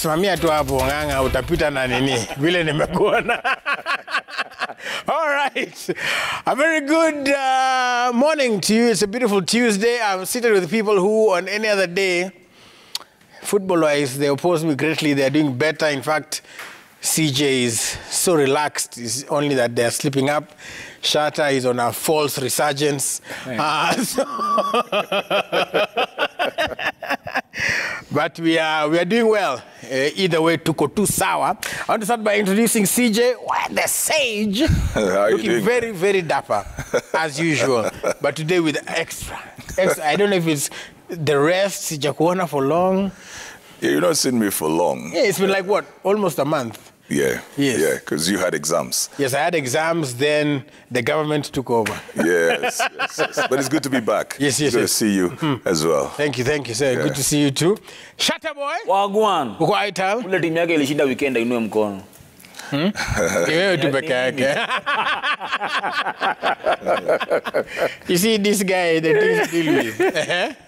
Simamia tu hapo nganga utapita na nini vile nimekuona. All right. A very good morning to you. It's a beautiful Tuesday. I'm seated with people who on any other day, football-wise, they oppose me greatly. They're doing better. In fact, CJ is so relaxed. It's only that they're sleeping up. Shatta is on a false resurgence. But we are doing well. Either way, tuko tu sawa. I want to start by introducing CJ, the sage. Looking very, very dapper, as usual. But today with extra. I don't know if it's the rest, sijakuona for long. Yeah, you've not seen me for long. Yeah, it's been like, what, almost a month? Yeah, yes. Yeah, because you had exams. Yes, I had exams, then the government took over. Yes. But it's good to be back. Yes. Good to see you as well. Thank you, sir. Yeah. Good to see you too. Shatta boy. Wagwan. Uko aita? Ule timu yake ilishinda weekend inue mkono. Wewe tu peke yake. You see this guy that is deal with.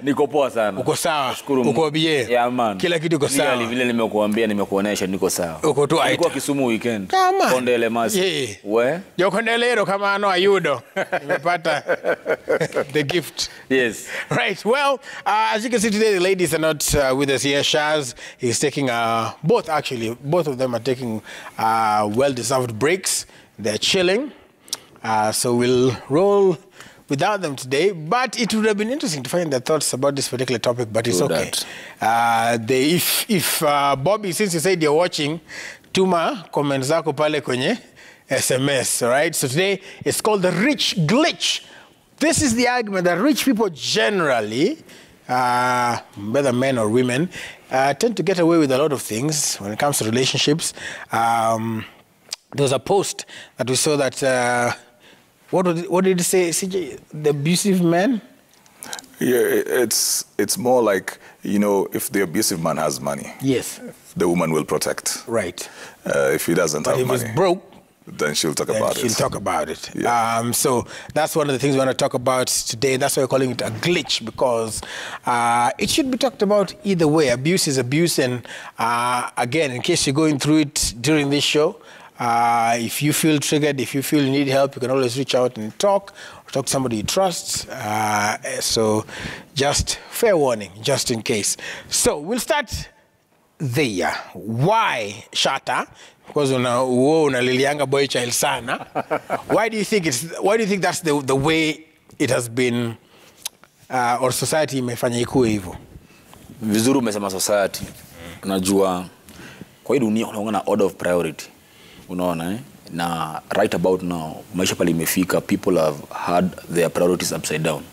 Niko poa sana. Uko sawa. Uko bie. Yeah, man. Kila kitu uko sawa. Vile nimekuambia nimekuonesha niko sawa. Uko tu aita. Nilikuwa Kisumu weekend. Kondele masi. Yeah. We? Yo kondelero kama ano ayudo. Nimepata the gift. Yes. Right. Well, as you can see today, the ladies are not with us here. Shaz is taking both of them are taking well-deserved breaks. They're chilling. So we'll roll without them today. But it would have been interesting to find their thoughts about this particular topic, but it's okay. If Bobby, since you said you're watching, tuma comments zako pale kwenye SMS, all right? So today, it's called the rich glitch. This is the argument that rich people generally, whether men or women, tend to get away with a lot of things when it comes to relationships. There was a post that we saw that, what did it say, CJ? The abusive man? Yeah, it's more like, you know, if the abusive man has money, yes, the woman will protect. Right. If he doesn't have money, if he's broke, then she'll talk about it. She'll talk about it. Yeah. So that's one of the things we want to talk about today. That's why we're calling it a glitch, because it should be talked about either way. Abuse is abuse. And again, in case you're going through it during this show, if you feel triggered, if you feel you need help, you can always reach out and talk, or talk to somebody you trust. So just fair warning, just in case. So we'll start there. Why, Shatta? Because unalilianga boy child sana. Why do you think that's the way it has been, or society imefanya ikuwe hivyo? Vizuri umesema society. Unajua kwa hii dunia unaona order of priority. Unaona na right about now maisha pale imefika, people have had their priorities upside down.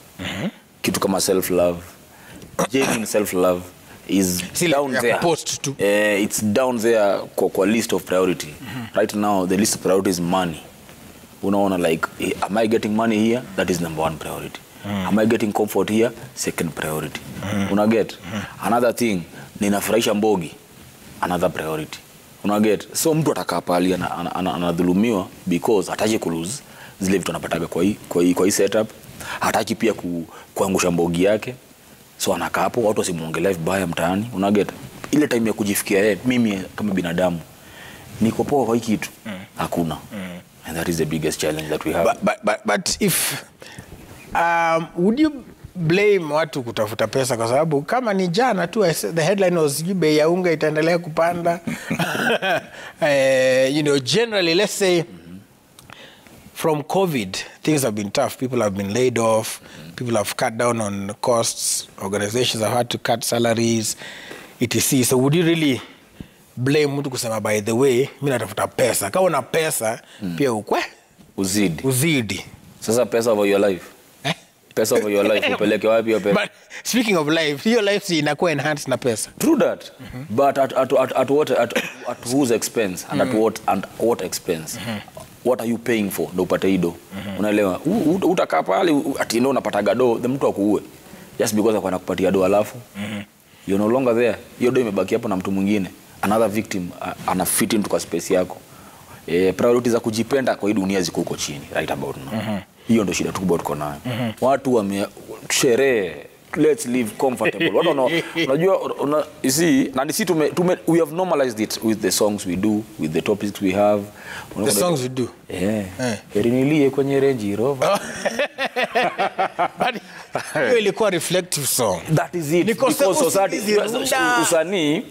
Kitu kama self love, genuine self love is down there. It's down there kwa list of priority. Right now the list of priority is money. Unaona, like, am I getting money here? That is number one priority. Am I getting comfort here? Second priority. Unaget? Another thing, ninafurahisha mbogi. Another priority. Unaget? So mtu atakaa pale anadhulumiwa because hataki kulose zile vitu anapataga kwa hii setup. Hataki pia kuangusha mbogi yake. So anakaa hapo, watu wasimuongelee vibaya mtaani. Unaget? Ile time ya kujifikia mimi kama binadamu niko poa kwa hiki kitu. Hakuna. And that is the biggest challenge that we have. But if would you blame watu kutafuta pesa kwa sababu kama ni jana tu the headline was bei ya unga itaendelea kupanda. You know, generally, let's say from COVID, things have been tough. People have been laid off. People have cut down on costs. Organizations have had to cut salaries, etc. So would you really blame mtu kusema, by the way, mimi natafuta pesa? Kama una pesa, pia ukwe? Uzidi. Sasa pesa over your life. Pesa over your life, upeleke wapi hiyo pesa? But speaking of life, your life inakuwa enhanced na pesa. True that. But at whose expense and at what expense? What are you paying for? Ndo upate hido. Unaelewa? Utakaa pale ati ndio unapataga do, the mtu akuue. Just because akwana kupatia do alafu. You're no longer there. Hiyo do imebaki hapo na mtu mwingine. Another victim ana fit into kwa space yako. Priorities za kujipenda kwa hii dunia ziko huko chini right about now. Hiyo ndio shida tu kubwa tuko nayo. Watu sherehe let's live comfortable. I don't know. You see, we have normalized it with the songs we do, with the topics we have. The songs we do? Yeah. Eriniliye kwenye Range Rover. But hiyo ilikuwa reflective song. That is it. Because society, usanii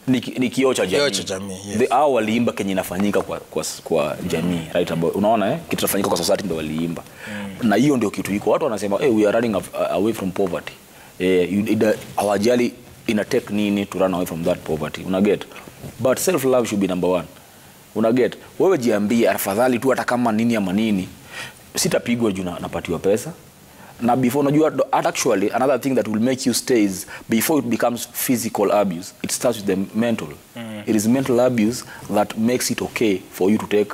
ni kioo cha jamii. Yes. Hao waliimba kenye inafanyika kwa jamii, right about. Unaona kitu kinafanyika kwa society ndio waliimba. Na hiyo ndio kitu iko. Watu wanasema we are running away from poverty. Hawajali ina take nini to run away from that poverty. Una get? But self love should be number one. Una get? Wewe jiambie afadhali tu hata kama nini ama nini. Sitapigwa juu napatiwa pesa. Na before unajua actually another thing that will make you stay is before it becomes physical abuse, it starts with the mental. It is mental abuse that makes it okay for you to take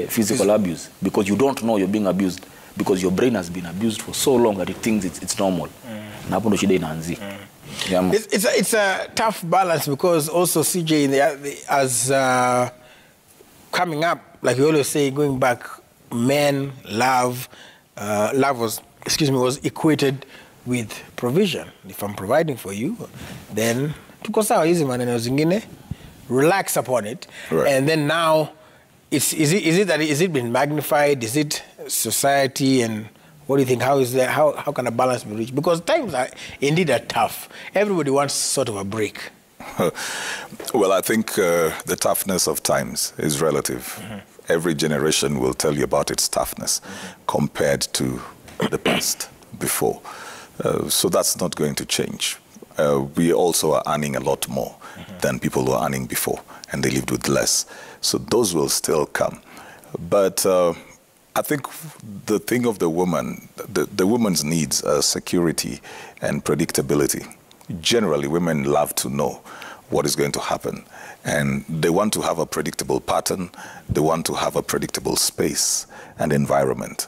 physical abuse, because you don't know you're being abused, because your brain has been abused for so long that it thinks it's normal. Na hapo ndo shida inaanzia. It's a tough balance, because also CJ as coming up, like you always say, going back, men love was equated with provision. If I'm providing for you, then tuko sawa hizi maneno zingine, relax upon it. Right. And then now is it been magnified? Is it society? And what do you think? How can a balance be reached? Because times are indeed tough. Everybody wants sort of a break. Well, I think the toughness of times is relative. Every generation will tell you about its toughness compared to the past before. So that's not going to change. We also are earning a lot more than people were earning before, and they lived with less. So those will still come. But I think the thing of the woman, the woman's needs are security and predictability. Generally, women love to know what is going to happen. And they want to have a predictable pattern. They want to have a predictable space and environment,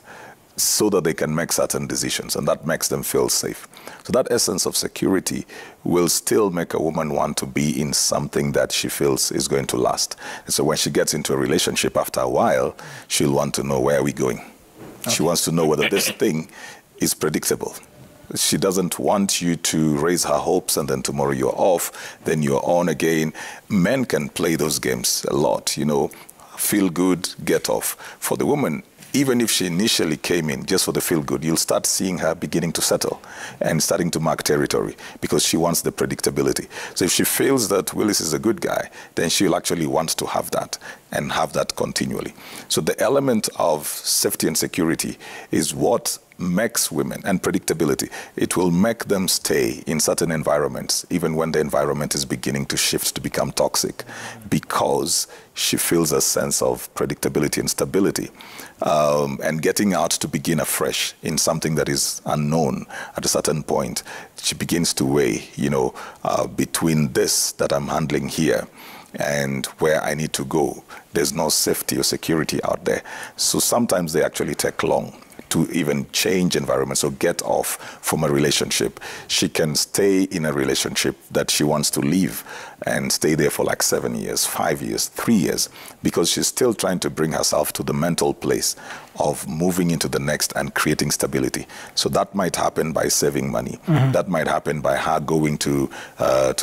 so that they can make certain decisions, and that makes them feel safe. So that essence of security will still make a woman want to be in something that she feels is going to last. And so when she gets into a relationship after a while, she'll want to know, where are we going? Okay. She wants to know whether this thing is predictable. She doesn't want you to raise her hopes and then tomorrow you're off, then you're on again. Men can play those games a lot, feel good, get off. For the woman, even if she initially came in just for the feel good, you'll start seeing her beginning to settle and starting to mark territory, because she wants the predictability. So if she feels that Willis is a good guy, then she'll actually want to have that and have that continually. So the element of safety and security is what makes women, and predictability, it will make them stay in certain environments, even when the environment is beginning to shift to become toxic, because she feels a sense of predictability and stability. And getting out to begin afresh in something that is unknown at a certain point, she begins to weigh, between this that I'm handling here and where I need to go. There's no safety or security out there. So sometimes they actually take long to even change environments or get off from a relationship. She can stay in a relationship that she wants to leave and stay there for like 7 years, 5 years, 3 years, because she's still trying to bring herself to the mental place of moving into the next and creating stability. So that might happen by saving money. That might happen by her going to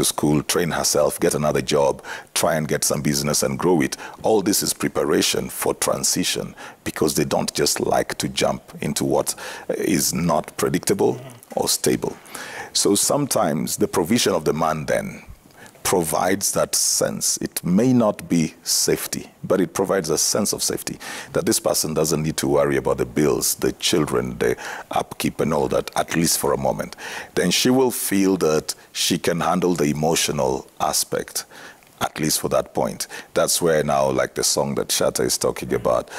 school, train herself, get another job, try and get some business and grow it. All this is preparation for transition, because they don't just like to jump into what is not predictable or stable. So sometimes the provision of the man then provides that sense. It may not be safety, but it provides a sense of safety, that this person doesn't need to worry about the bills, the children, the upkeep and all that, at least for a moment. Then she will feel that she can handle the emotional aspect, at least for that point. That's where now, like the song that Shatta is talking about,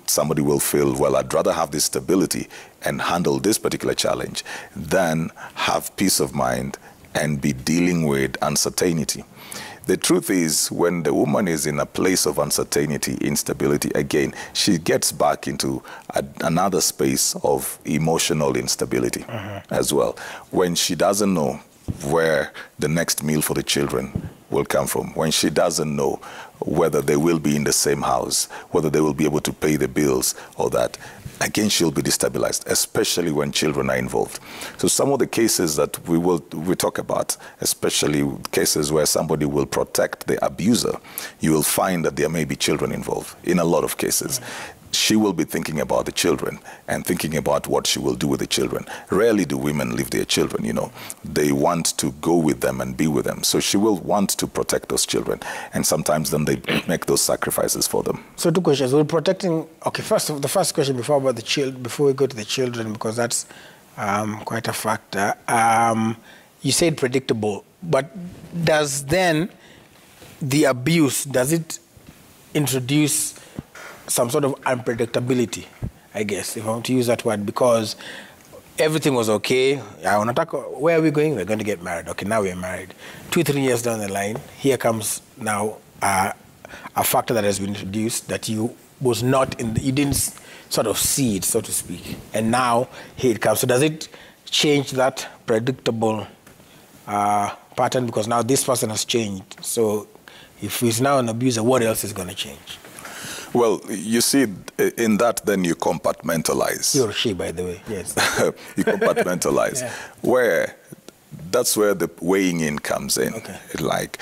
somebody will feel, well, I'd rather have this stability and handle this particular challenge than have peace of mind and be dealing with uncertainty. The truth is, when the woman is in a place of uncertainty, instability, again, she gets back into another space of emotional instability as well. When she doesn't know where the next meal for the children will come from, when she doesn't know whether they will be in the same house, whether they will be able to pay the bills or that, again, she'll be destabilized, especially when children are involved. So some of the cases that we talk about, especially cases where somebody will protect the abuser, you will find that there may be children involved in a lot of cases. She will be thinking about the children and thinking about what she will do with the children. Rarely do women leave their children, you know. They want to go with them and be with them. So she will want to protect those children. And sometimes then they make those sacrifices for them. So 2 questions. We're protecting, okay, the first question before we go to the children, because that's quite a factor. You said predictable, but does then the abuse, does it introduce some sort of unpredictability, I guess, if I want to use that word, because everything was okay. Where are we going? We're going to get married. Okay, now we're married. 2-3 years down the line, here comes now a factor that has been introduced that you didn't sort of see it, so to speak. And now here it comes. So does it change that predictable pattern? Because now this person has changed. So if he's now an abuser, what else is going to change? Well, you see, in that, then you compartmentalize. He or she, by the way, yes. You compartmentalize. Yeah. That's where the weighing in comes in. Okay. Like,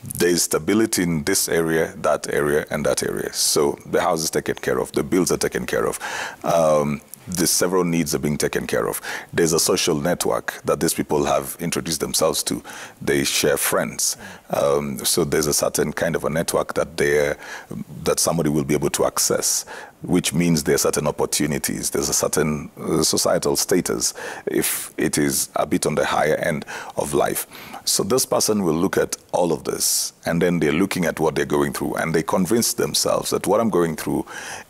there's stability in this area, and that area. So the house is taken care of, the bills are taken care of. The several needs are being taken care of. There's a social network that these people have introduced themselves to. They share friends. So there's a certain kind of a network that somebody will be able to access, which means there are certain opportunities. There's a certain societal status if it is a bit on the higher end of life. So this person will look at all of this, and then they're looking at what they're going through, and they convince themselves that what I'm going through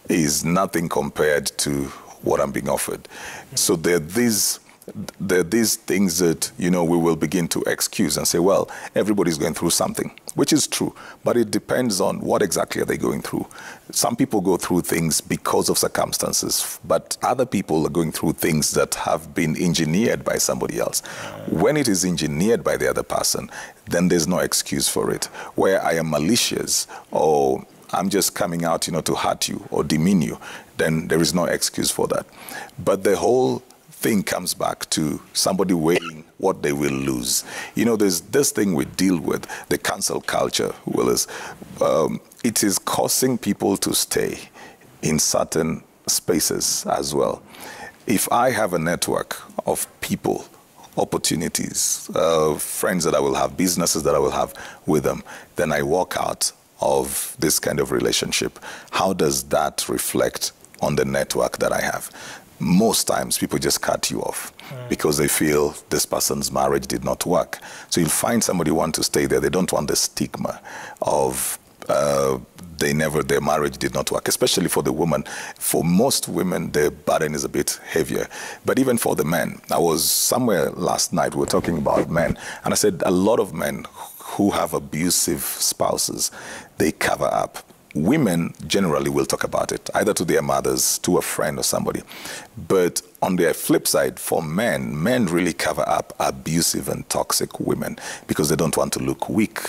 is nothing compared to what I'm being offered. So there are these things that, you know, we will begin to excuse and say, well, everybody's going through something, which is true, but it depends on what exactly are they going through. Some people go through things because of circumstances, but other people are going through things that have been engineered by somebody else. When it is engineered by the other person, then there's no excuse for it. Where I am malicious or I'm just coming out, you know, to hurt you or demean you, then there is no excuse for that. But the whole thing comes back to somebody weighing what they will lose. You know, there's this thing we deal with, the cancel culture, Willis. It is causing people to stay in certain spaces as well. If I have a network of people, opportunities, friends that I will have, businesses that I will have with them, then I walk out of this kind of relationship. How does that reflect on the network that I have? Most times people just cut you off because they feel this person's marriage did not work. So you'll find somebody want to stay there. They don't want the stigma of their marriage did not work, especially for the woman. For most women, the burden is a bit heavier. But even for the men, I was somewhere last night, we were talking about men, and I said a lot of men who have abusive spouses, they cover up. Women generally will talk about it, either to their mothers, to a friend or somebody. But on the flip side, for men really cover up abusive and toxic women because they don't want to look weak.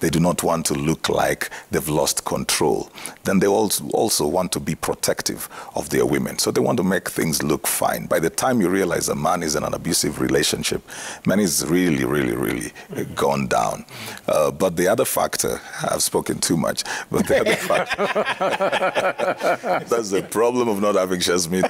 They do not want to look like they've lost control. Then they also want to be protective of their women. So they want to make things look fine. By the time you realize a man is in an abusive relationship, man is really, really, really gone down. But the other factor, I've spoken too much, but the other factor, that's the problem of not having Shazmin.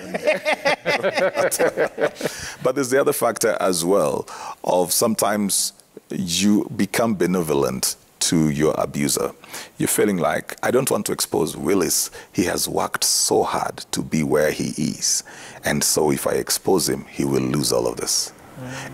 But there's the other factor as well of sometimes you become benevolent to your abuser. You're feeling like, I don't want to expose Willis. He has worked so hard to be where he is. And so if I expose him, he will lose all of this.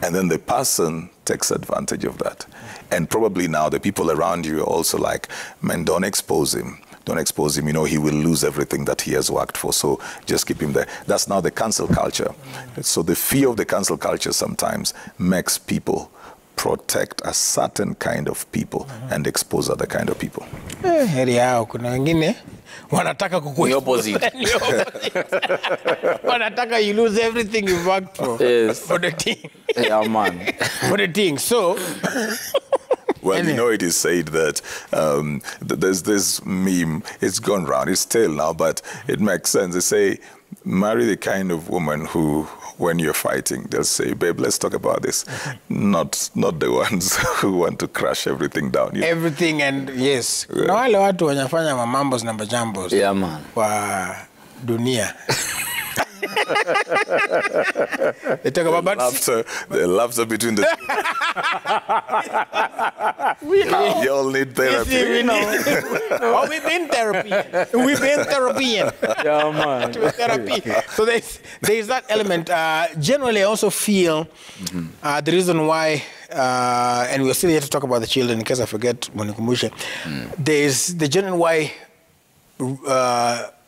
And then the person takes advantage of that. And probably now the people around you are also like, man, don't expose him. Don't expose him. You know, he will lose everything that he has worked for. So just keep him there. That's now the cancel culture. So the fear of the cancel culture sometimes makes people protect a certain kind of people and expose other kind of people. Heri yao, kuna wengine wanataka The opposite. wanataka you lose everything you've worked for. Yes. For the thing. Yeah, man. For the thing. So, Well, you know, it is said that there's this meme, it's gone round, it's stale now, but it makes sense. They say, marry the kind of woman who, when you're fighting, they'll say, babe, let's talk about this. Not the ones who want to crash everything down. You know? everything and yes. Na wale watu wanafanya mamambos na majambos. Yeah, man. Kwa dunia. They talk about The laughter between the two. we know. You all need therapy. Yes, we know. Oh, we've been therapy. We've been therapying. Yeah, man. Therapy. So there's that element. Generally, I also feel the reason why, and we're still here to talk about the children in case I forget Monikumusha, there's the general why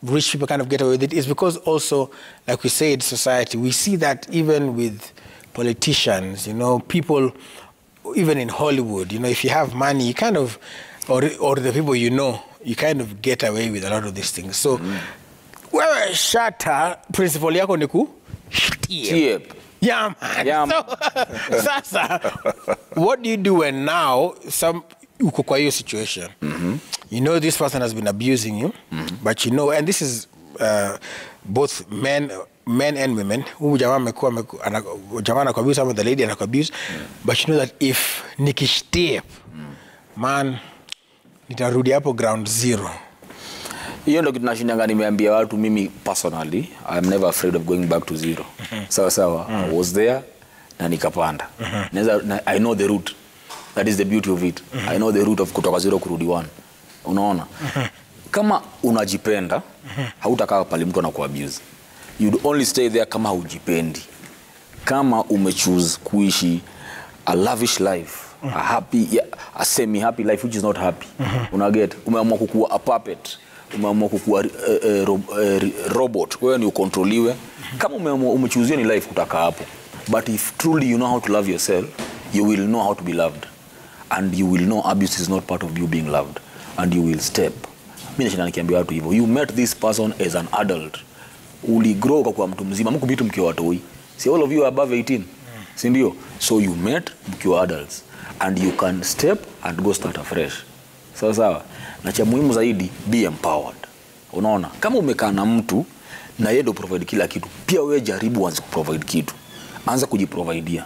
rich people kind of get away with it is because also, like we say in society, we see that even with politicians, you know, people, even in Hollywood, you know, if you have money, you kind of, or the people you know, you kind of get away with a lot of these things. So, wewe shata, principle yako ni ku? Yep. Yeah, man. Yeah, So, sasa, what do you do when now uko kwa hiyo situation? You know this person has been abusing you, but you know, and this is both men and women. Huyu jamaa jamaa anakuabuse ama the lady anakuabuse, but you know that if nikishtep, man, nitarudi hapo ground zero. Hiyo ndo kitu nashindanga nimeambia watu mimi personally, I'm never afraid of going back to zero. Sawa. I was there na nikapanda. I know the route. That is the beauty of it. I know the route of kutoka zero kurudi one. Unaona? Kama unajipenda, hautakaa pale mtu anakuabuse. You'd only stay there kama hujipendi. Kama umechoose kuishi a lavish life, a happy, a semi-happy life which is not happy. Unaget? Umeamua kukuwa a puppet. Umeamua kukuwa robot. Wewe ni ukontroliwe. Kama umechoose ni life kutaka hapo. But if truly you know how to love yourself, you will know how to be loved. And you will know abuse is not part of you being loved. And you will step. Mimi nashinda nikiambia watu hivyo. You met this person as an adult. Uligrow kwa mtu mzima. Mkubitu mkiwa watoi. See, all of you are above 18. Si ndio? So you met mkiwa adults. And you can step and go start afresh. Sawa. Na cha muhimu zaidi, be empowered. Unaona? Kama umekaa na mtu na yeye ndo provide kila kitu, pia wewe jaribu anza kuprovide kitu. Anza kujiprovidea.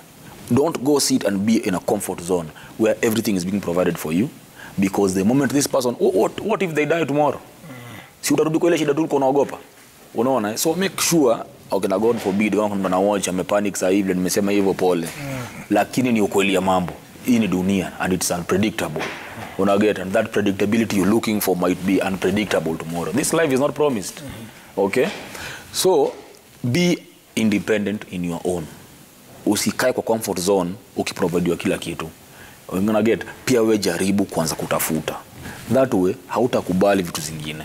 Don't go sit and be in a comfort zone where everything is being provided for you, because the moment this person, what if they die tomorrow? Si utarudi kwa ile shida tu unaogopa. Unaona? So make sure, okay, na God forbid wangu ndo na watch amepanic sasa hivi nimesema hivyo pole. Lakini ni ukweli ya mambo. Hii ni dunia and it's unpredictable. Unaget, and that predictability you're looking for might be unpredictable tomorrow. This life is not promised. Okay? So be independent in your own. Usikae kwa comfort zone ukiprovidiwa kila kitu. Unaget, pia wewe jaribu kwanza kutafuta. That way hautakubali vitu zingine.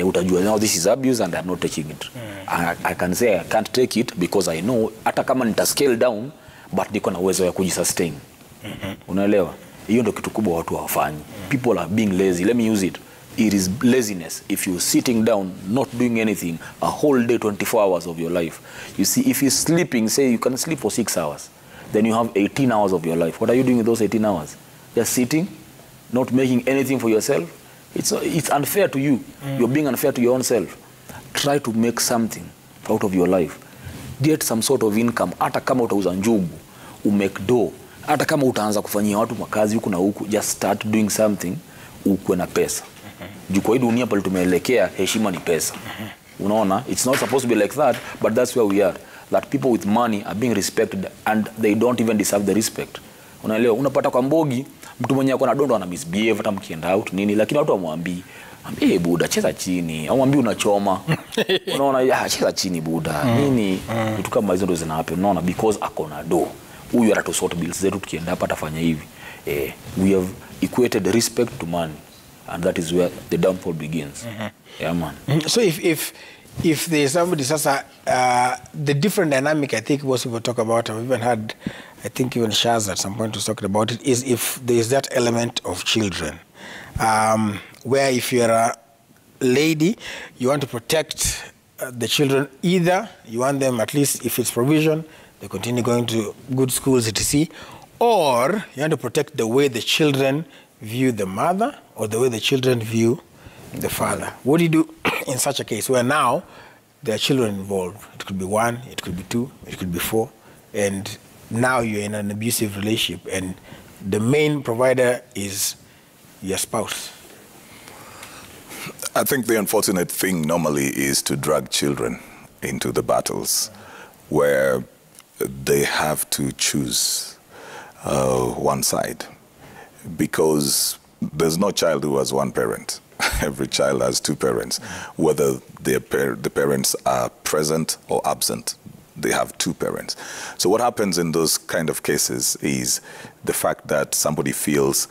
Utajua now this is abuse and I'm not taking it. I can say I can't take it because I know hata kama nita scale down but niko na uwezo ya kujisustain. Unaelewa? Hiyo ndio kitu kubwa watu hawafanyi. People are being lazy. Let me use it. It is laziness if you're sitting down not doing anything a whole day, 24 hours of your life. You see, if you're sleeping, say you can sleep for 6 hours, then you have 18 hours of your life. What are you doing with those 18 hours? Just sitting, not making anything for yourself. It's unfair to you. You're being unfair to your own self. Try to make something out of your life. Get some sort of income. Hata kama utauza njugu, umake dough. Hata kama utaanza kufanyia watu makazi huku na huku, just start doing something, ukwe na pesa. Juu kwa hii dunia pale tumeelekea, heshima ni pesa. Unaona? It's not supposed to be like that, but that's where we are. That people with money are being respected and they don't even deserve the respect. Unaelewa? Unapata kwa Mbogi, mtu mwenye ako na dondo ana misbehave hata mkienda out nini, lakini watu wamwambii, buda cheza chini, au mwambii unachoma. Unaona, cheza chini buda. Nini? Vitu kama hizo ndo zinahappen. Unaona? Because ako na do. Huyu atatusort bills zetu tukienda hapa atafanya hivi. We have equated respect to money. And that is where the downfall begins. Yeah, man. So if there's somebody, sasa, the different dynamic I think most people talk about, I've even had, I think even Shaz at some point was talking about it, is if there's that element of children, where if you're lady, you want to protect the children. Either you want them, at least if it's provision, they continue going to good schools, etc. Or you want to protect the way the children view the mother or the way the children view the father. What do you do in such a case where now there are children involved? It could be 1, it could be 2, it could be 4, and now you're in an abusive relationship and the main provider is your spouse. I think the unfortunate thing normally is to drag children into the battles where they have to choose one side, because there's no child who has one parent. Every child has 2 parents. Whether the parents are present or absent, they have 2 parents. So what happens in those kind of cases is the fact that somebody feels,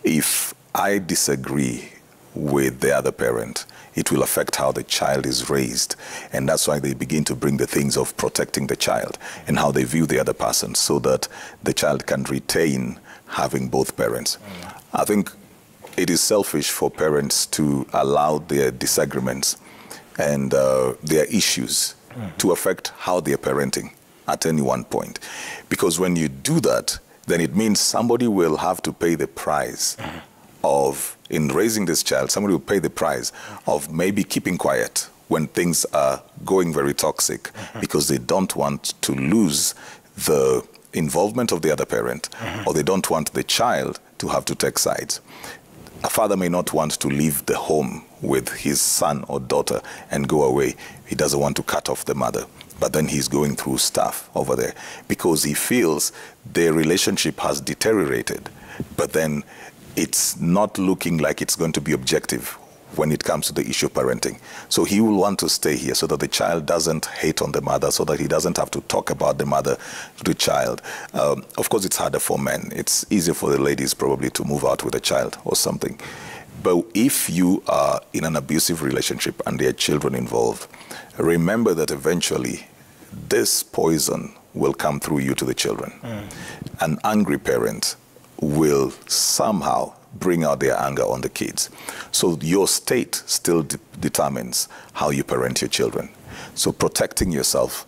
if I disagree with the other parent, it will affect how the child is raised. And that's why they begin to bring the things of protecting the child and how they view the other person so that the child can retain having both parents. I think it is selfish for parents to allow their disagreements and their issues to affect how they're parenting at any one point. Because when you do that, then it means somebody will have to pay the price of, in raising this child, somebody will pay the price of maybe keeping quiet when things are going very toxic because they don't want to lose the involvement of the other parent or they don't want the child to have to take sides. A father may not want to leave the home with his son or daughter and go away. He doesn't want to cut off the mother. But then he's going through stuff over there because he feels their relationship has deteriorated. But then it's not looking like it's going to be objective when it comes to the issue of parenting. So he will want to stay here so that the child doesn't hate on the mother, so that he doesn't have to talk about the mother to the child. Of course, it's harder for men. It's easier for the ladies probably to move out with a child or something. But if you are in an abusive relationship and there are children involved, remember that eventually this poison will come through you to the children. An angry parent will somehow bring out their anger on the kids. So your state still determines how you parent your children. So protecting yourself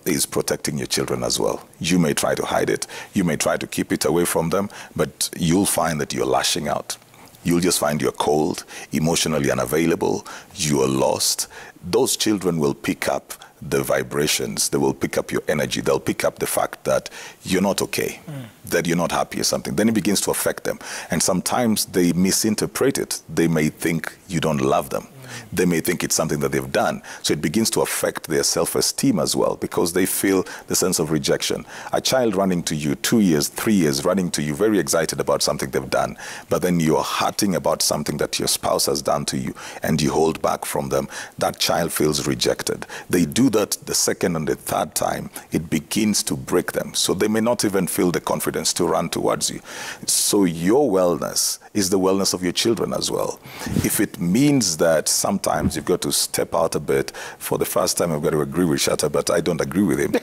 is protecting your children as well. You may try to hide it, you may try to keep it away from them, but you'll find that you're lashing out. You'll just find you're cold, emotionally unavailable, you are lost. Those children will pick up the vibrations, they will pick up your energy, they'll pick up the fact that you're not okay, that you're not happy or something. Then it begins to affect them. And sometimes they misinterpret it. They may think you don't love them. They may think it's something that they've done. So it begins to affect their self-esteem as well because they feel the sense of rejection. A child running to you 2 years, 3 years, running to you, very excited about something they've done, but then you're hurting about something that your spouse has done to you and you hold back from them. That child feels rejected. They do that the second and the third time, it begins to break them. So they may not even feel the confidence to run towards you. So your wellness is the wellness of your children as well. If it means that sometimes you've got to step out a bit, for the first time I've got to agree with Shatta, but I don't agree with him.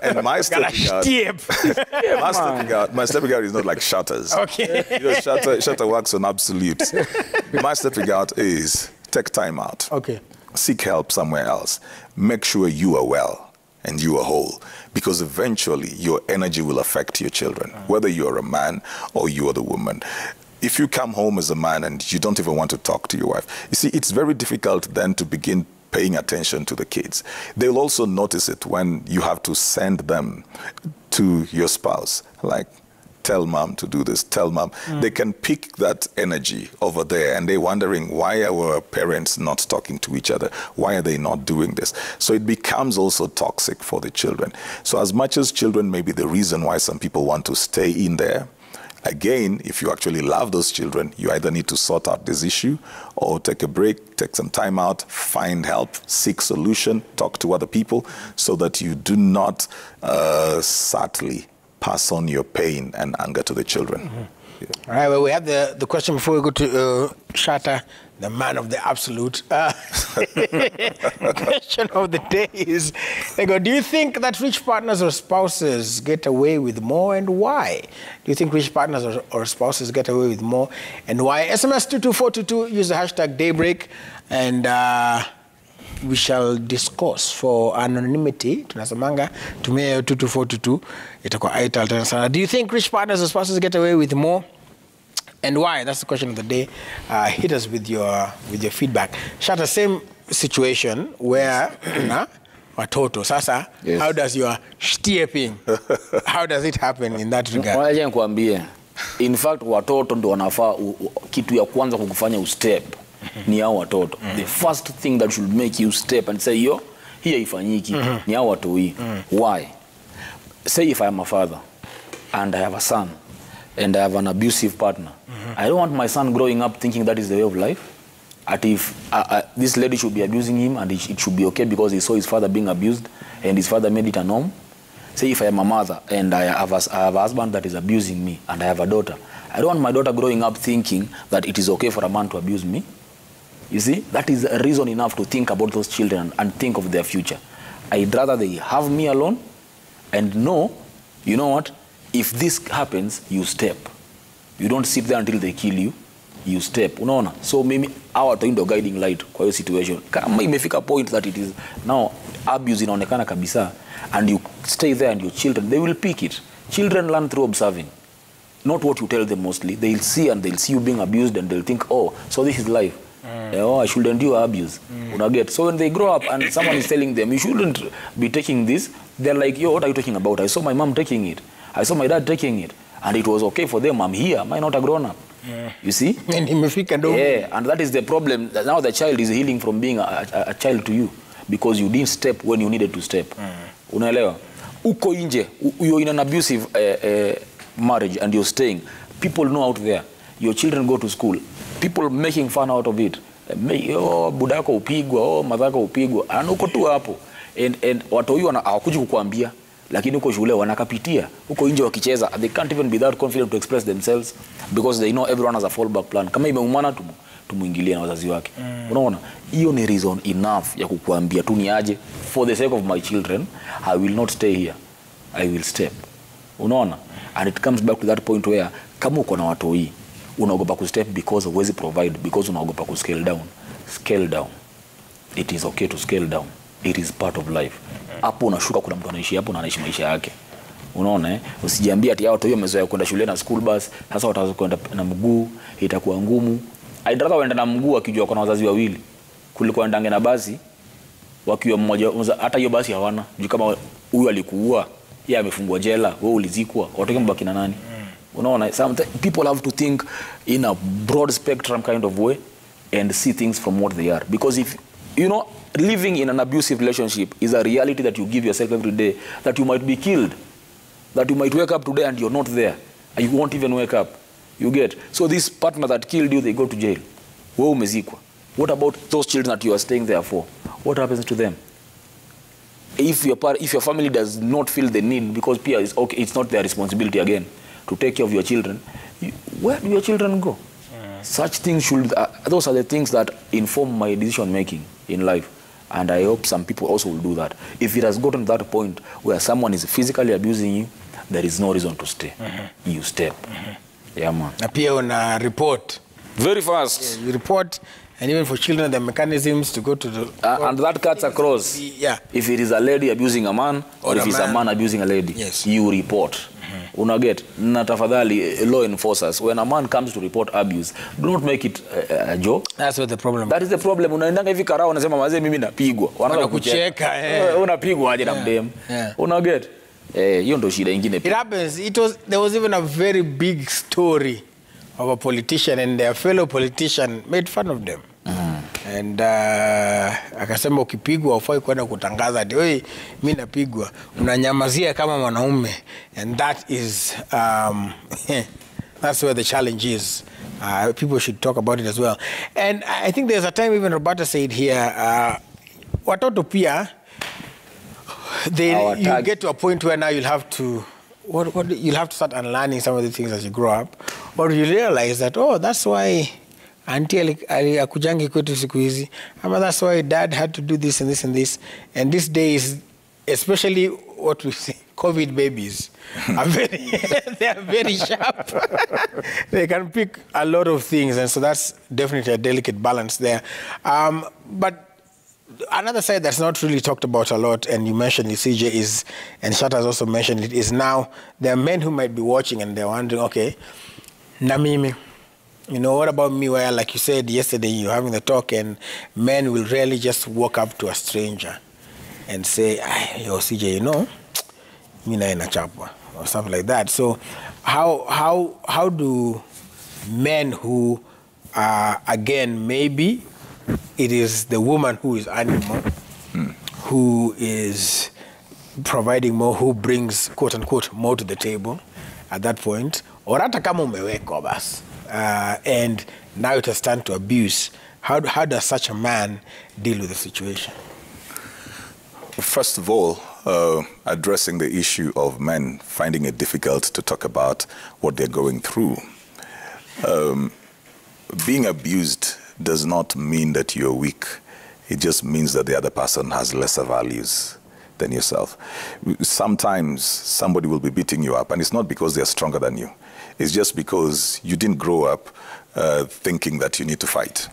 And my stepping out is not like Shatta's. Okay. You know, Shatta works on absolutes. My stepping out is take time out. Okay. Seek help somewhere else. Make sure you are well and you are whole, because eventually your energy will affect your children, whether you're a man or you are the woman. If you come home as a man and you don't even want to talk to your wife, you see, it's very difficult then to begin paying attention to the kids. They'll also notice it when you have to send them to your spouse, like, tell mom to do this, tell mom. They can pick that energy over there and they're wondering, why are our parents not talking to each other? Why are they not doing this? So it becomes also toxic for the children. So as much as children may be the reason why some people want to stay in there, again, if you actually love those children, you either need to sort out this issue or take a break, take some time out, find help, seek solution, talk to other people so that you do not subtly pass on your pain and anger to the children. Yeah. All right, well, we have the question before we go to Shatta. the man of the absolute. Question of the day is, do you think that rich partners or spouses get away with more, and why? Do you think rich partners or spouses get away with more, and why? SMS 22422, use the hashtag Daybreak, and we shall discuss. For anonymity, tunasamanga, tumia 22422, itakuwa aital sana. Do you think rich partners or spouses get away with more, and why? That's the question of the day. Hit us with your feedback. Shata, same situation where watoto. Sasa, yes. How does your stepping, how does it happen in that regard? Wacha nikwambie. In fact, watoto ndo wanafaa kitu ya kwanza kukufanya ustep. Ni hao watoto. The first thing that should make you step and say, yo, hii haifanyiki. Ni hao watu hii. Why? Say if I am a father and I have a son and I have an abusive partner, I don't want my son growing up thinking that is the way of life. At if this lady should be abusing him and it should be okay because he saw his father being abused and his father made it a norm. Say if I am a mother and I have a husband that is abusing me and I have a daughter, I don't want my daughter growing up thinking that it is okay for a man to abuse me. You see, that is a reason enough to think about those children and think of their future. I'd rather they have me alone and know, you know what, if this happens, you step. You don't sit there until they kill you. You step. Unaona? So maybe our ndo guiding light kwa hiyo situation. Kama imefika point that it is now abuse inaonekana kabisa, and you stay there and your children, they will pick it. Children learn through observing. Not what you tell them mostly. They'll see and they'll see you being abused and they'll think, oh, so this is life. Oh, I should endure abuse. Unaget. So when they grow up and someone is telling them, you shouldn't be taking this, they're like, yo, what are you talking about? I saw my mom taking it. I saw my dad taking it. And it was okay for them. I'm here. Am I not a grown up? You see? Yeah, and that is the problem. Now the child is healing from being a child to you because you didn't step when you needed to step. Unaelewa? Uko inje, you're in an abusive marriage and you're staying. People know out there. Your children go to school. People making fun out of it. Oh, budako upigwa, oh, madhako upigwa. And uko tu hapo. And watu huyu hawakuji kukuambia. Lakini uko shule wanakapitia. Uko nje wakicheza. They can't even be that confident to express themselves because they know everyone has a fallback plan. Kama imeumana tumuingilie na wazazi wake. Unaona? Hiyo ni reason enough ya kukuambia tu ni aje. For the sake of my children, I will not stay here. I will step. Unaona? And it comes back to that point where kama uko na watu hii unaogopa ku step because huwezi provide, because unaogopa ku scale down. Scale down. It is okay to scale down. It is part of life. Hapo unashuka, kuna mtu anaishi hapo na anaishi maisha yake. Unaona Usijiambie ati hao watu wamezoea kwenda shule na school bus, sasa wataanza kwenda na mguu, itakuwa ngumu. I'd rather waende na mguu akijua kuna wazazi wawili kuliko waendange na basi wakiwa mmoja, hata hiyo basi hawana. Juu kama huyu alikuua, yeye amefungwa jela, wewe ulizikwa, watoke mbaki na nani? Unaona, some people have to think in a broad spectrum kind of way and see things from what they are. Because if, living in an abusive relationship is a reality that you give yourself every day, that you might be killed, that you might wake up today and you're not there, and you won't even wake up. You get? So this partner that killed you, they go to jail. Wewe umezikwa. What about those children that you are staying there for? What happens to them? If your family does not feel the need, because it's not their responsibility again to take care of your children, where do your children go? Such things those are the things that inform my decision making in life. And I hope some people also will do that. If it has gotten to that point where someone is physically abusing you, there is no reason to stay. You step. Yeah, man. Na pia una report. Very fast. Yeah, you report, and even for children, the mechanisms to go to the... and that cuts across. Yeah. If it is a lady abusing a man, or if it's a man abusing a lady, yes, you report. Unaget, na tafadhali law enforcers, when a man comes to report abuse, do not make it a joke. That's what the problem. That is the problem. Unaendanga hivi karao unasema mazee mimi napigwa. Wanaanza kucheka. Unapigwa aje na mdem. Unaget? Hiyo ndo shida nyingine. It happens. There was even a very big story of a politician and their fellow politician made fun of them. And akasema ukipigwa ufai kwenda kutangaza ati wewe mimi napigwa, unanyamazia kama mwanaume. And that is that's where the challenge is. People should talk about it as well. And I think there's a time even Roberta said here, watoto pia you get to a point where now you'll have to you'll have to start unlearning some of the things as you grow up, or you realize that that's why until akujangi kwetu siku hizi. That's why dad had to do this and this and this. And these days, especially what we see, COVID babies are they are very sharp. They can pick a lot of things, and so that's definitely a delicate balance there. But another side that's not really talked about a lot, and you mentioned it, CJ, is, and Shatta has also mentioned it, is now there are men who might be watching and they're wondering, okay, na mimi, you know, what about me? Where, like you said yesterday, you're having the talk, and men will rarely just walk up to a stranger and say, yo, CJ, you know, mina ina chapwa, or something like that. So how do men who, again, maybe it is the woman who is earning more, who is providing more, who brings, quote unquote, more to the table at that point, or hata kama umewekwa basi, and now it has turned to abuse. How does such a man deal with the situation? First of all, addressing the issue of men finding it difficult to talk about what they're going through. Being abused does not mean that you're weak. It just means that the other person has lesser values than yourself. Sometimes somebody will be beating you up, and it's not because they're stronger than you. It's just because you didn't grow up thinking that you need to fight.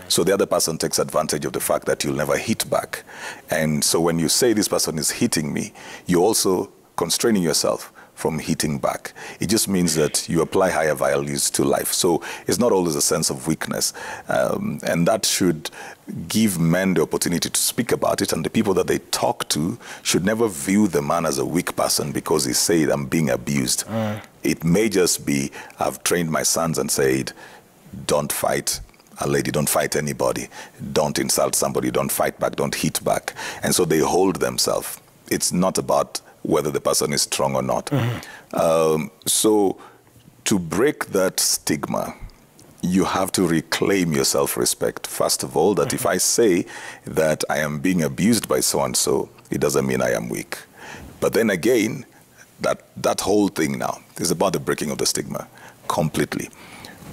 So the other person takes advantage of the fact that you'll never hit back. And so when you say this person is hitting me, you're also constraining yourself from hitting back. It just means that you apply higher values to life. So it's not always a sense of weakness. And that should give men the opportunity to speak about it. And the people that they talk to should never view the man as a weak person because he said, I'm being abused. It may just be, I've trained my sons and said, don't fight a lady, don't fight anybody, don't insult somebody, don't fight back, don't hit back. And so they hold themselves. It's not about whether the person is strong or not. So to break that stigma, you have to reclaim your self-respect. First of all, that if I say that I am being abused by so-and-so, it doesn't mean I am weak. But then again, that whole thing now is about the breaking of the stigma completely.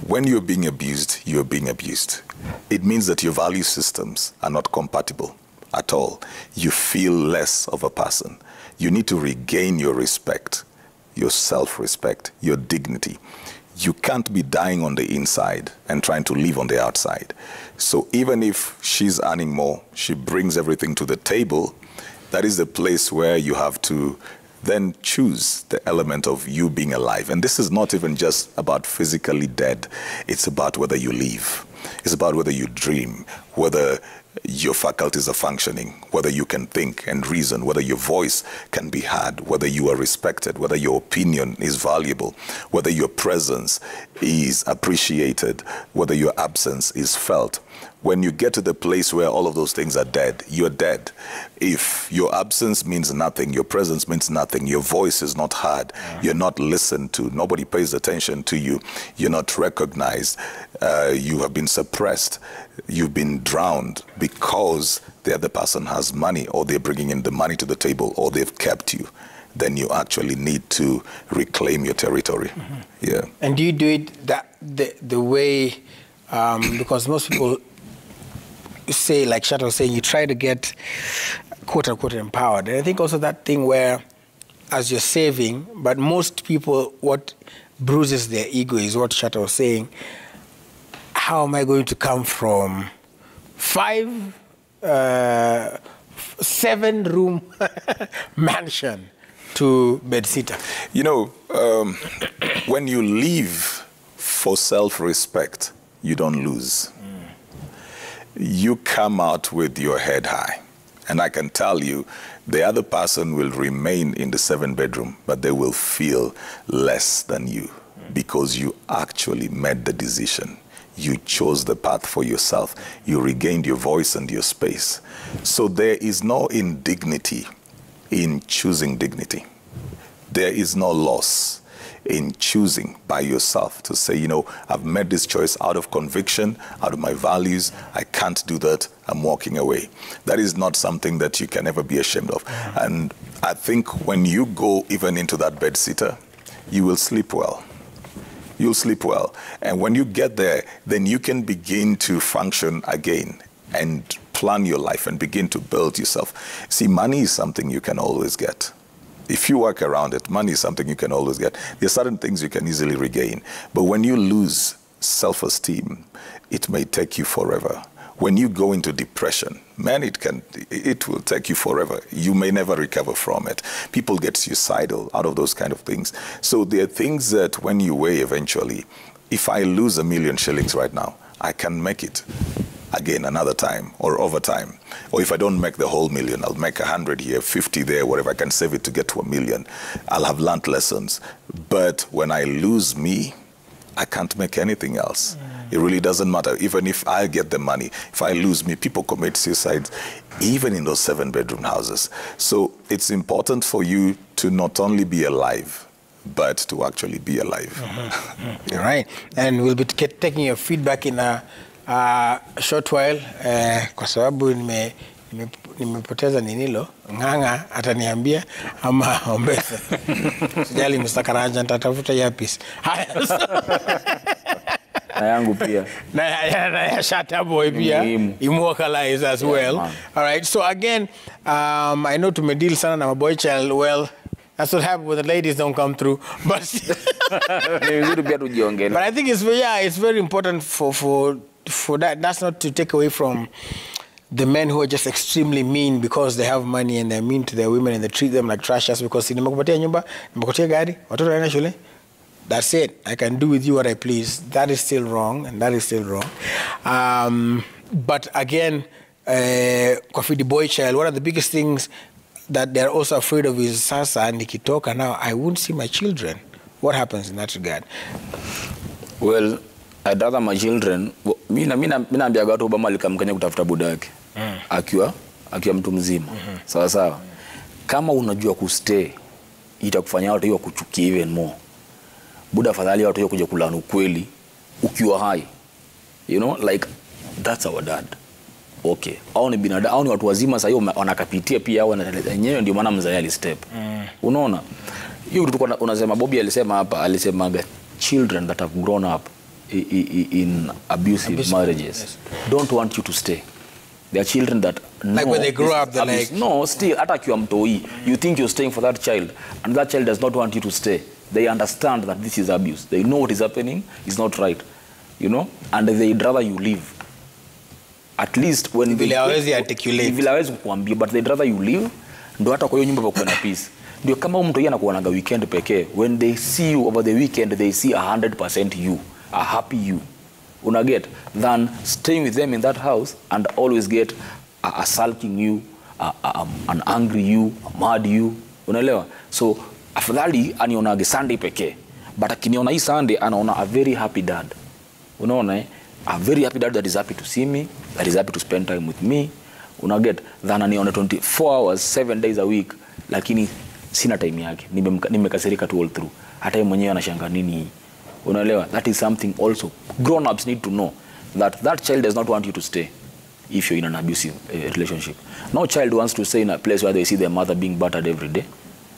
When you're being abused, you're being abused. It means that your value systems are not compatible at all. You feel less of a person. You need to regain your respect, your self-respect, your dignity. You can't be dying on the inside and trying to live on the outside. So even if she's earning more, she brings everything to the table, that is the place where you have to then choose the element of you being alive. And this is not even just about physically dead. It's about whether you live. It's about whether you dream, whether your faculties are functioning, whether you can think and reason, whether your voice can be heard, whether you are respected, whether your opinion is valuable, whether your presence is appreciated, whether your absence is felt. When you get to the place where all of those things are dead, you're dead. If your absence means nothing, your presence means nothing, your voice is not heard, you're not listened to, nobody pays attention to you, you're not recognized, you have been suppressed, you've been drowned because the other person has money, or they're bringing in the money to the table, or they've kept you, then you actually need to reclaim your territory. Yeah. And do you do it the way, because most people say, like Shatta was saying, you try to get quote-unquote empowered. And I think also that thing where, as you're saving, but most people, what bruises their ego is what Shatta was saying, how am I going to come from 7-room mansion to bedsitter? You know, when you live for self-respect, you don't lose. You come out with your head high. And I can tell you, the other person will remain in the 7-bedroom, but they will feel less than you because you actually made the decision. You chose the path for yourself. You regained your voice and your space. So there is no indignity in choosing dignity. There is no loss in choosing by yourself to say, you know, I've made this choice out of conviction, out of my values. I can't do that. I'm walking away. That is not something that you can ever be ashamed of. And I think when you go even into that bedsitter, you will sleep well. you'll sleep well. And when you get there, then you can begin to function again and plan your life and begin to build yourself. See, money is something you can always get. If you work around it, money is something you can always get. There are certain things you can easily regain. But when you lose self-esteem, it may take you forever. When you go into depression, man, it will take you forever. You may never recover from it. People get suicidal out of those kind of things. So there are things that when you weigh eventually, if I lose 1 million shillings right now, I can make it again another time or over time. Or if I don't make the whole million, I'll make 100 here, 50 there, whatever. I can save it to get to 1 million. I'll have learned lessons. But when I lose me, I can't make anything else. It really doesn't matter. Even if I get the money, if I lose me, people commit suicides, even in those 7-bedroom houses. So it's important for you to not only be alive, but to actually be alive. You're right. And we'll be taking your feedback in a short while. Kwa sababu nimepoteza ninilo, Ng'ang'a ataniambia ama Ombethe. Sijali Mr. Karanja, nitatafuta earpiece. Na yangu pia. Na ya Shatta Boy pia immortalized as well. Man. All right. So again, I know to deal sana na Boy Child. Well, that's what happens when the ladies don't come through. But but I think it's very important for that. That's not to take away from the men who are just extremely mean because they have money and they're mean to their women and they treat them like trash just because nimekupatia nyumba, nimekupatia gari, watoto wanaenda shule. That's it. I can do with you what I please. That is still wrong, and that is still wrong. But again, for the Boy Child, one of the biggest things that they're also afraid of is sasa nikitoka now, I won't see my children. What happens in that regard? Well, I'd rather my children. Mina naambiaga watu Obama alikamkanya kutafuta budake akiwa mtu mzima. Sawa sawa. Kama unajua kustay, itakufanya watu hiyo kuchukia even more. Buda afadhali watu hiyo kuja kulana ukweli ukiwa hai. You know, like that's our dad. Okay. Au ni binadamu, au ni watu wazima sasa hiyo wanakapitia pia au wenyewe ndio maana mzee alistep. Unaona? Hiyo tulikuwa unasema Bobby alisema hapa, alisemaga children that have grown up in abusive marriages don't want you to stay. There are children that like when they grow up, they're like no, still hata akiwa mtoi, you think you're staying for that child and that child does not want you to stay. They understand that this is abuse. They know what is happening is not right, you know, and they'd rather you leave. At least when they articulate, but they'd rather you leave. Ndo hata kwa hiyo nyumba kwa na peace. Ndio kama mtu yana kuonaga weekend pekee, when they see you over the weekend, they see 100% you, a happy you. Unaget, than staying with them in that house and always get a sulking you, an angry you, a mad you. Unaelewa? So afadhali anionage Sunday pekee, but akiniona hii Sunday anaona a very happy dad. Unaona a very happy dad that is happy to see me, that is happy to spend time with me. Unaget, than aniona 24 hours 7 days a week lakini sina time yake, nimekasirika tu all through. Hata yeye mwenyewe anashanga nini. Unaelewa? That is something also grown ups need to know, that child does not want you to stay if you're in an abusive relationship. No child wants to stay in a place where they see their mother being battered every day.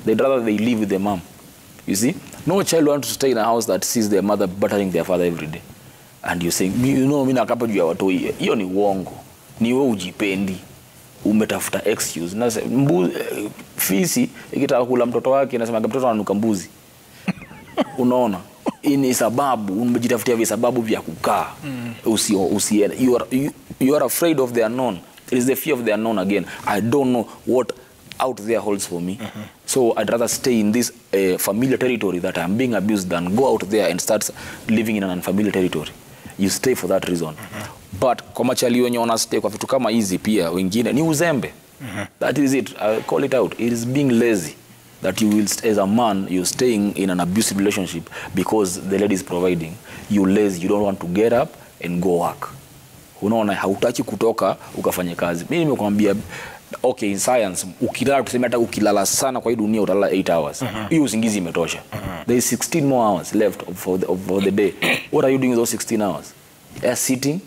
They'd rather they live with their mom. You see? No child wants to stay in a house that sees their mother battering their father every day. And you're saying, you know, mimi nakapa juu ya watoi. Hiyo ni uongo. Ni wewe ujipendi. Umetafuta excuse. Na fisi ikitaka kula mtoto wake inasema mtoto ananuka mbuzi. Unaona? Ini sababu umejitafutia vya sababu vya kukaa. Usiende. You are afraid of the unknown. It is the fear of the unknown again. I don't know what out there holds for me. So I'd rather stay in this familiar territory that I'm being abused than go out there and start living in an unfamiliar territory. You stay for that reason. But kwa machali wenye wana stay kwa vitu kama hizi pia wengine ni uzembe. That is it. I call it out. It is being lazy. That you will, as a man, you're staying in an abusive relationship because the lady is providing. You're lazy. You don't want to get up and go work. Unaona, hautaki kutoka ukafanye kazi. Mimi nimekuambia, okay, in science, ukilala tuseme hata ukilala sana kwa hii dunia utalala 8 hours. Hiyo usingizi imetosha. There is 16 more hours left for the day. What are you doing with those 16 hours? Sitting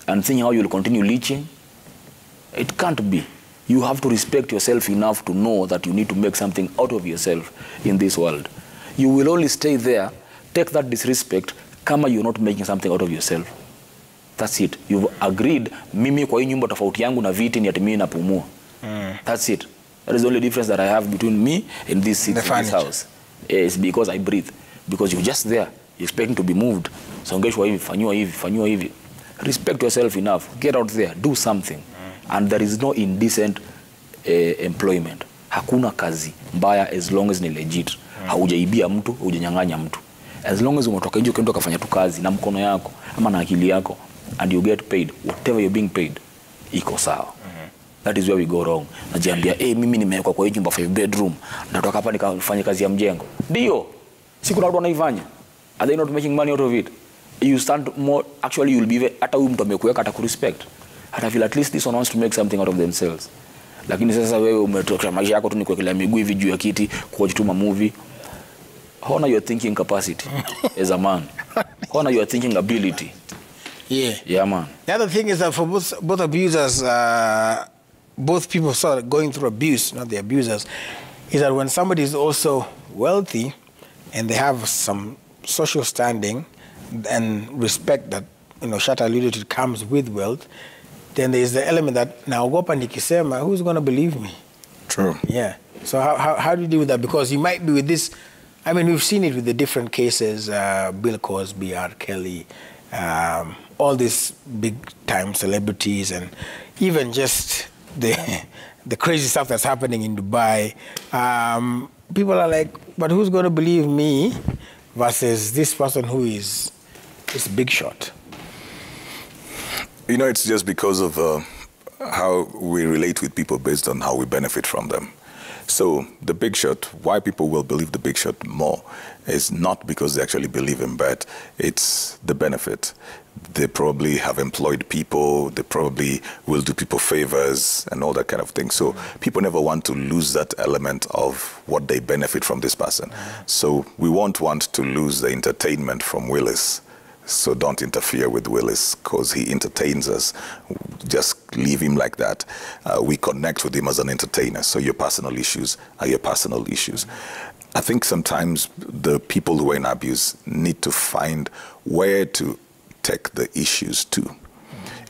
and thinking how you'll continue leeching? It can't be. You have to respect yourself enough to know that you need to make something out of yourself in this world. You will only stay there take that disrespect kama you're not making something out of yourself. That's it. You've agreed, mimi kwa hii nyumba tofauti yangu na viti ni ati mimi napumua. That's it. That is the only difference that I have between me and this seat in this house. It's because I breathe. Because you're just there. You're expecting to be moved. Songeshwa hivi, fanyua hivi. Respect yourself enough. Get out there. Do something. And there is no indecent employment. Hakuna kazi mbaya as long as ni legit. Haujaibia mtu, haujanyang'anya mtu. As long as umetoka nje ukaenda kufanya tu kazi na mkono yako ama na akili yako and you get paid, whatever you're being paid, iko sawa. That is where we go wrong. Najiambia, mimi nimewekwa kwa hii nyumba 5 bedroom. Natoka hapa nikafanya kazi ya mjengo. Ndio. Si kuna watu wanaifanya. Are they not making money out of it? You stand more, actually you'll be, hata huyu mtu amekuweka atakurespect. Hata feel at least this one wants to make something out of themselves. Lakini sasa wewe umetoka maisha yako tu ni kuwekelea miguu hivi juu ya kiti, kujituma movie. Honor your thinking capacity as a man. Honor your thinking ability. Yeah, man. The other thing is that for both abusers, both people going through abuse, not the abusers, is that when somebody is also wealthy and they have some social standing and respect that, Shatta alluded to, comes with wealth, then there is the element that, naogopa nikisema, who's going to believe me? True. Yeah. So how do you deal with that? Because you might be with this, I mean, we've seen it with the different cases, Bill Cosby, R. Kelly, all these big-time celebrities, and even just the crazy stuff that's happening in Dubai. People are like, but who's going to believe me versus this person who is a big shot? It's just because of how we relate with people based on how we benefit from them. So the big shot, why people will believe the big shot more is not because they actually believe him, but it's the benefit. They probably have employed people, they probably will do people favors and all that kind of thing. So people never want to lose that element of what they benefit from this person. So we won't want to lose the entertainment from Willis. So don't interfere with Willis because he entertains us. Just leave him like that. We connect with him as an entertainer. So your personal issues are your personal issues. I think sometimes the people who are in abuse need to find where to take the issues to.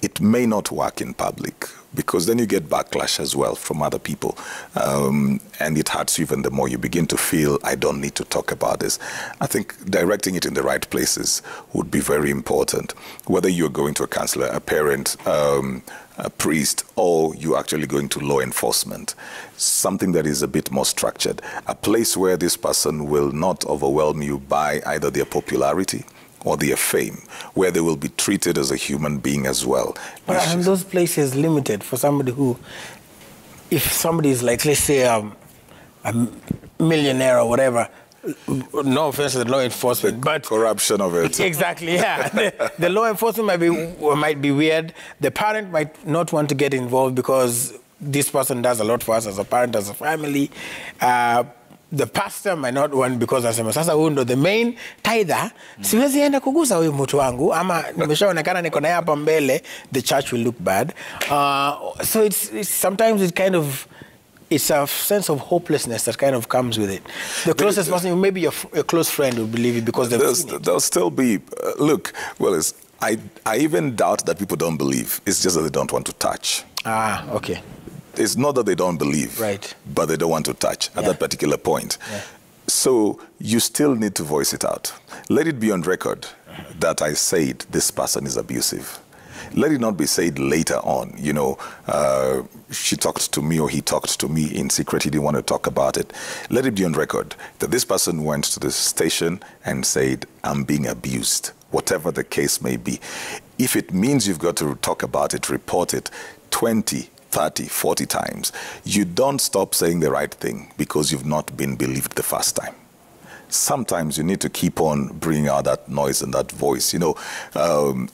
It may not work in public because then you get backlash as well from other people. And it hurts you even the more. You begin to feel, I don't need to talk about this. I think directing it in the right places would be very important. Whether you're going to a counselor, a parent, a priest, or you're actually going to law enforcement, something that is a bit more structured. A place where this person will not overwhelm you by either their popularity or their fame, where they will be treated as a human being as well. But are those places limited for somebody who, if somebody is like, let's say, a millionaire or whatever, no offense to the law enforcement, but corruption of it. Exactly, yeah. The law enforcement might be weird. The parent might not want to get involved because this person does a lot for us as a parent, as a family. The pastor might not want because anasema sasa huyu ndo the main tither, siwezi enda kugusa huyu mtu wangu ama nimeshaonekana niko naye hapa mbele, the church will look bad. So it's sometimes it's a sense of hopelessness that kind of comes with it. The closest person, maybe your close friend will believe it because there'll still be, look, Willis, I even doubt that people don't believe. It's just that they don't want to touch. Okay. It's not that they don't believe, right, but they don't want to touch at that particular point. Yeah. So you still need to voice it out. Let it be on record that I said this person is abusive. Let it not be said later on, she talked to me or he talked to me in secret, he didn't want to talk about it. Let it be on record that this person went to the station and said, I'm being abused, whatever the case may be. If it means you've got to talk about it, report it 20, 30, 40 times, you don't stop saying the right thing because you've not been believed the first time. Sometimes you need to keep on bringing out that noise and that voice.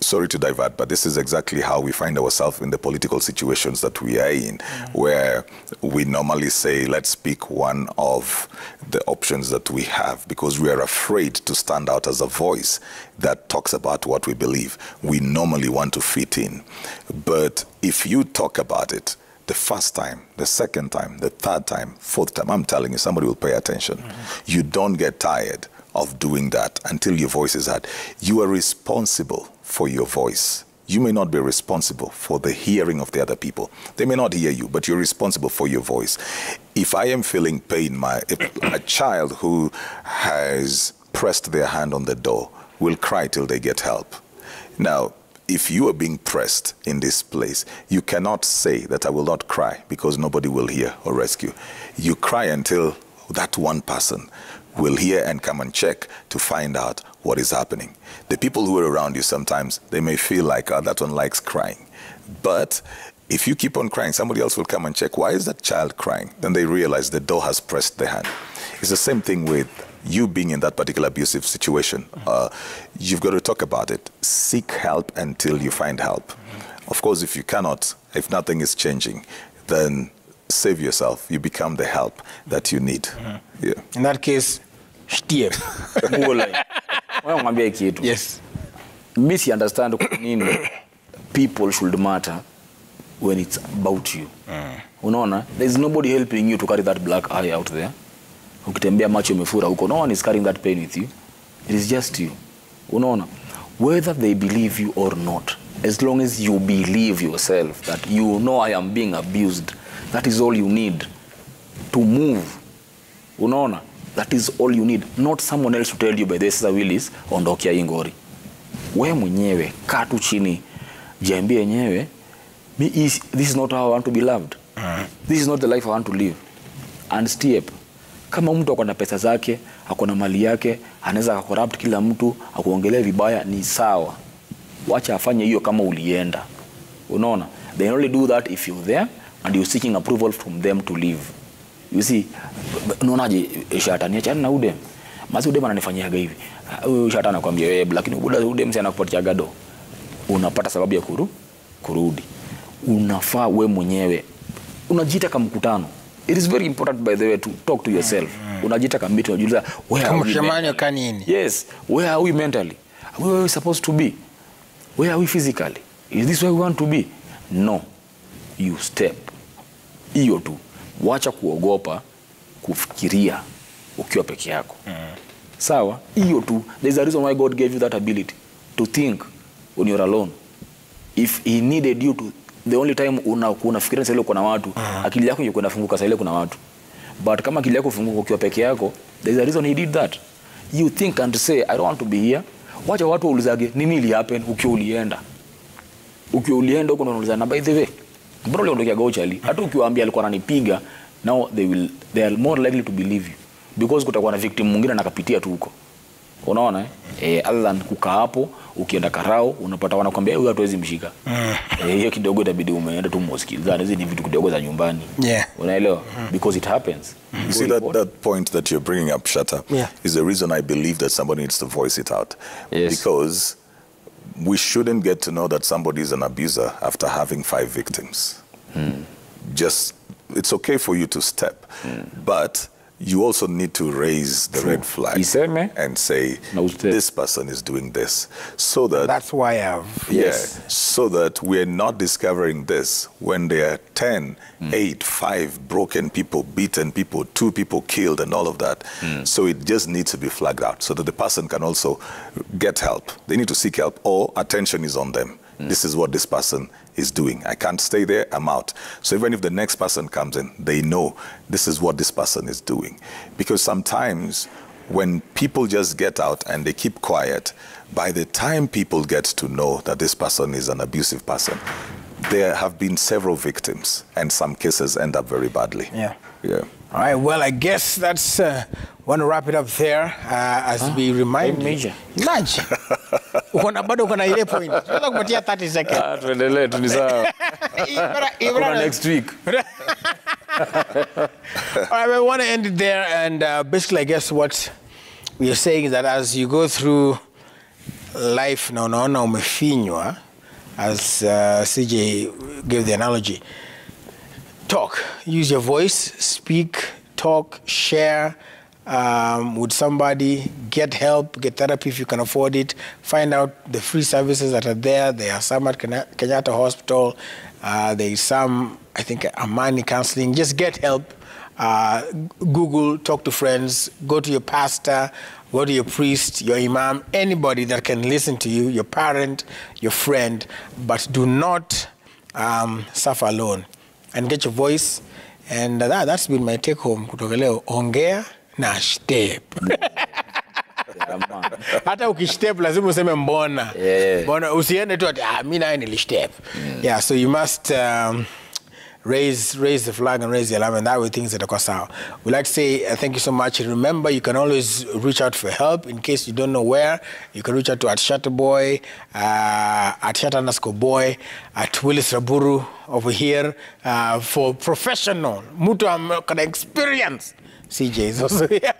Sorry to divert, but this is exactly how we find ourselves in the political situations that we are in, where we normally say, let's pick one of the options that we have because we are afraid to stand out as a voice that talks about what we believe. We normally want to fit in. But if you talk about it, the first time, the second time, the third time, fourth time, I'm telling you, somebody will pay attention. You don't get tired of doing that until your voice is heard. You are responsible for your voice. You may not be responsible for the hearing of the other people. They may not hear you, but you're responsible for your voice. If I am feeling pain, a child who has pressed their hand on the door will cry till they get help. Now, if you are being pressed in this place, you cannot say that I will not cry because nobody will hear or rescue. You cry until that one person will hear and come and check to find out what is happening. The people who are around you sometimes, they may feel like, oh, that one likes crying. But if you keep on crying, somebody else will come and check, why is that child crying? Then they realize the door has pressed their hand. It's the same thing with you being in that particular abusive situation. You've got to talk about it. Seek help until you find help. Of course, if you cannot, if nothing is changing, then save yourself. You become the help that you need. Yeah. In that case, steer. Yes. Misunderstand people should matter when it's about you. Unaona, there's nobody helping you to carry that black eye out there. Ukitembea macho umefura huko, no one is carrying that pain with you. It is just you. Unaona, whether they believe you or not, as long as you believe yourself that you know I am being abused, that is all you need to move. Unaona, that is all you need. Not someone else to tell you by this Willis ondokia ingori. We mwenyewe kaa tu chini, jiambie yenyewe, this is not how I want to be loved. This is not the life I want to live. And step. Kama mtu akona pesa zake, akona mali yake, anaweza corrupt kila mtu, akuongelea vibaya, ni sawa. Wacha afanye hiyo kama ulienda. Unaona? They only do that if you're there and you're seeking approval from them to leave. You see, unaonaje shatani achana na udem. Mazi udem ananifanyia hivi. Shatani anakuambia wewe lakini udem si anakupatia gado. Unapata sababu ya kurudi. Unafaa we mwenyewe. Unajiita kama mkutano. It is very important, by the way, to talk to yourself. Unajita kama mtu unajiuliza, where are we mentally? Yes, where are we mentally? Where are we supposed to be? Where are we physically? Is this where we want to be? No. You step. Hiyo tu. Wacha kuogopa kufikiria ukiwa peke yako. Sawa? Hiyo tu. There's a reason why God gave you that ability to think when you're alone. If he needed you to, the only time unafikiria sasa kuna watu, akili yako yuko inafunguka sasa kuna watu. But kama akili yako funguka ukiwa peke yako, there's a reason he did that. You think and say, I don't want to be here. Wacha watu waulizage nini ili happen ukiwa ulienda. Ukiwa ulienda huko unauliza na by the way, mbona uliondoka Gauchali? Hata ukiwaambia alikuwa ananipiga, now they are more likely to believe you because kutakuwa na victim mwingine anakapitia tu huko. Unaona other than kukaa hapo ukienda Karao unapata wanakuambia huyu hatuwezi mshika. Hiyo kidogo itabidi umeenda tu msikiliza, hizi ni vitu kidogo za nyumbani. Unaelewa? Because it happens. You see that point that you're bringing up, Shatta, is the reason I believe that somebody needs to voice it out. Yes. Because we shouldn't get to know that somebody is an abuser after having 5 victims. Just, it's okay for you to step, but you also need to raise the red flag and say, this person is doing this. So that... That's why I've... Yes. So that we're not discovering this when there are 10, 8, 5 broken people, beaten people, 2 people killed and all of that. So it just needs to be flagged out so that the person can also get help. They need to seek help or attention is on them. This is what this person is doing. I can't stay there, I'm out. So even if the next person comes in, they know this is what this person is doing. Because sometimes when people just get out and they keep quiet, by the time people get to know that this person is an abusive person, there have been several victims and some cases end up very badly. Yeah. All right, well, I guess that's, want to wrap it up there as we remind you. Nudge. Bado kuna ile point. Tunataka kupatia 30 seconds. Tuendelee tu ni sawa. Next week. All right, we want to end it there and basically I guess what we are saying is that as you go through life na unaona umefinywa, as CJ gave the analogy, talk, use your voice, speak, talk, share with somebody, get help, get therapy if you can afford it, find out the free services that are there. There are some at Kenyatta Hospital, there is some, I think, Amani counseling. Just get help, Google, talk to friends, go to your pastor, go to your priest, your imam, anybody that can listen to you, your parent, your friend, but do not suffer alone. And get your voice. And that's been my take home. Kutoka leo, ongea na step. Hata ukistep lazima useme mbona. Mbona usiende tu ati mimi naye nilistep. Yeah, so you must raise the flag and raise the alarm, and that way things are sawa. We'd like to say thank you so much. And remember, you can always reach out for help in case you don't know where. You can reach out to @Shatterboy, @Shatter_boy, @Willis Raburu over here for professional, mutu kana experience. CJ is also here.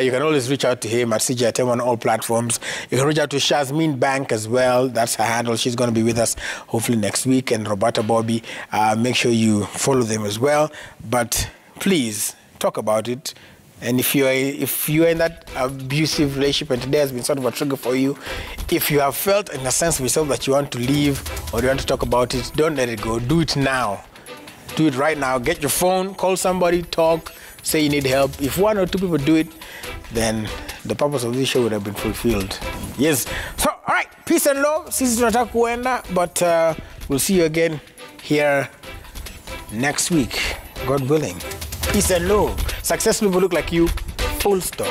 You can always reach out to him at CJ Atemo on all platforms. You can reach out to Shazmin Bank as well. That's her handle. She's going to be with us hopefully next week. And Roberta Bobby, make sure you follow them as well. But please talk about it. And if you're in that abusive relationship and today has been sort of a trigger for you, if you have felt in a sense of yourself that you want to leave or you want to talk about it, don't let it go. Do it now. Do it right now. Get your phone, call somebody, talk, say you need help. If 1 or 2 people do it, then the purpose of this show would have been fulfilled. Yes. So, all right. Peace and love. Sisi tunataka kuenda, but we'll see you again here next week, God willing. Peace and love. Successful people look like you. Full stop.